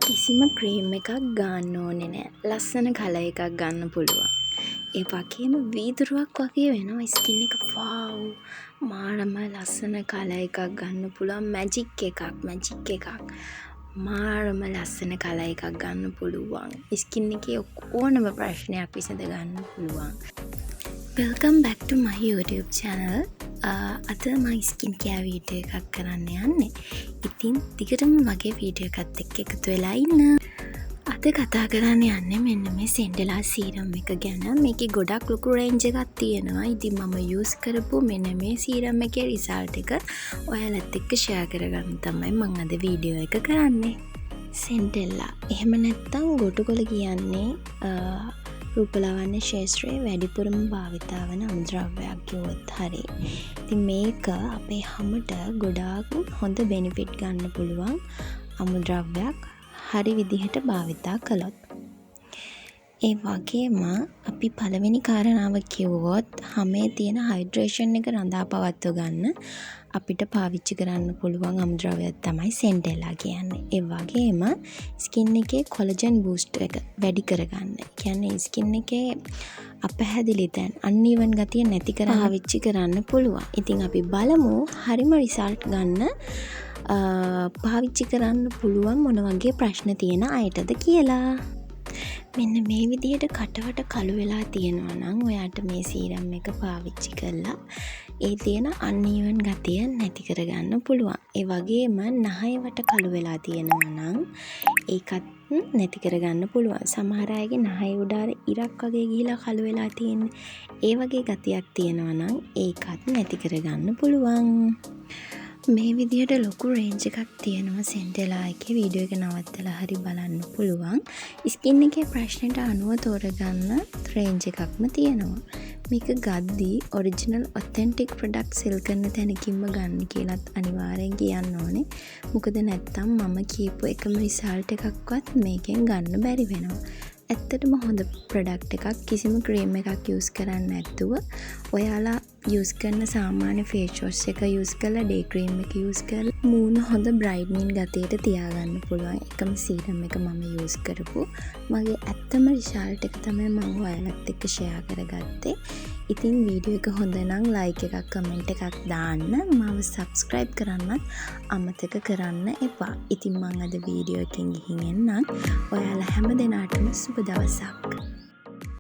කිසිම ක්‍රීම් එකක් ගන්න ඕනේ නෑ. ලස්සන කලර් එකක් ගන්න පුළුවන්. ඒ වගේම වීදුරුවක් වගේ වෙනවා ස්කින් එක. වව්! මාරම ලස්සන කලර් එකක් ගන්න පුළුවන්. මැජික් එකක්. මාරම ලස්සන කලර් එකක් ගන්න පුළුවන්. ස්කින් එකේ ඕනම ප්‍රශ්නයක් විසඳ ගන්න පුළුවන්. Welcome back to my YouTube channel. අද මම ස්කින් කෙයාර් වීඩියෝ එකක් කරන්න යන්නේ. ඉතින් දිගටම මගේ වීඩියෝ එකත් එක්ක එකතු වෙලා ඉන්න. අද කතා කරන්න යන්නේ මෙන්න මේ සෙන්ඩෙලා සීරම් එක ගැන. මේකේ ගොඩක් ලොකු රේන්ජ් එකක් තියෙනවා. ඉතින් මම යූස් කරපු මෙන්න මේ සීරම් එකේ රිසල්ට් එක ඔයාලත් එක්ක ෂෙයා කරගන්න තමයි මම අද වීඩියෝ එක කරන්නේ. සෙන්ඩෙලා එහෙම නැත්නම් ගොටුකොළ කියන්නේ රූපලාවන්‍ය ශාස්ත්‍රයේ වැඩිපුරම භාවිතා වන අමුද්‍රව්‍යයක් කිව්වොත් හරි. ඉතින් මේක අපේ හැමට ගොඩාක් හොඳ බෙනිෆිට් ගන්න පුළුවන් අමුද්‍රව්‍යයක් හරි විදිහට භාවිතා කළොත්. ඒ වගේම අපි පළවෙනි කාරණාව කිව්වොත් හැමේ තියෙන හයිඩ්‍රේෂන් එක රඳා පවත්ව ගන්න අපිට පාවිච්චි කරන්න පුළුවන් අමුද්‍රව්‍යයක් තමයි සෙන්ඩෙලා කියන්නේ. ඒ වගේම ස්කින් එකේ කොලජන් බූස්ට් එක වැඩි කරගන්න. කියන්නේ ස්කින් එකේ අපහැදිලි තැන් අන්ಈවන් ගතිය නැති කරන්න පාවිච්චි කරන්න පුළුවන්. ඉතින් අපි බලමු හරිම රිසල්ට් ගන්න පාවිච්චි කරන්න පුළුවන් මොන වගේ ප්‍රශ්න තියෙන අයටද කියලා. මෙන්න මේ විදිහට කටවට කළු වෙලා තියෙනවා නම් ඔයාට මේ සීරම් එක පාවිච්චි කරලා ඒ තියෙන අන්ಈවන් ගතිය නැති කරගන්න පුළුවන්. ඒ වගේම නහයවට කළු වෙලා තියෙනවා නම් ඒකත් නැති කරගන්න පුළුවන්. සමහර අයගේ නහය උඩ ඉරක් වගේ ගිහිලා කළු වෙලා තියෙන්නේ. ඒ වගේ ගතියක් තියෙනවා නම් ඒකත් නැති කරගන්න පුළුවන්. මේ විදිහට ලොකු රේන්ජ් එකක් තියෙනවා සෙන්ඩෙලා එකේ. වීඩියෝ එක නවත්තලා හරි බලන්න පුළුවන්. ස්කින් එකේ ප්‍රශ්නෙට අනුව තෝරගන්න රේන්ජ් එකක්ම තියෙනවා. මේක ගද්දී ඔරිජිනල් ඔතෙන්ටික් ප්‍රොඩක්ට් සෙල් කරන තැනකින්ම ගන්න කියලාත් අනිවාර්යෙන් කියන්න ඕනේ. මොකද නැත්තම් මම කියපු එකම රිසල්ට් එකක්වත් මේකෙන් ගන්න බැරි වෙනවා. ඇත්තටම හොඳ ප්‍රොඩක්ට් එකක්. කිසිම ක්‍රීම් එකක් යූස් කරන්න නැතුව ඔයාලා යූස් කරන සාමාන්‍ය ෆේස් වොෂ් එක යූස් කරලා ඩේ ක්‍රීම් එක යූස් කරලා මූණ හොඳ බ්‍රයිට්නින් ගතියට තියාගන්න පුළුවන් එකම සීරම් එක මම යූස් කරපු. මගේ ඇත්තම රිසල්ට් එක තමයි මම ඔයාලත් එක්ක ෂෙයා කරගත්තේ. ඉතින් වීඩියෝ එක හොඳ නම් ලයික් එකක් කමෙන්ට් එකක් දාන්න. මාව සබ්ස්ක්‍රයිබ් කරන්නත් අමතක කරන්න එපා. ඉතින් මම අද වීඩියෝ එකෙන් ගිහින් එන්නම්. ඔයාලා හැම දිනාටම සුබ දවසක්.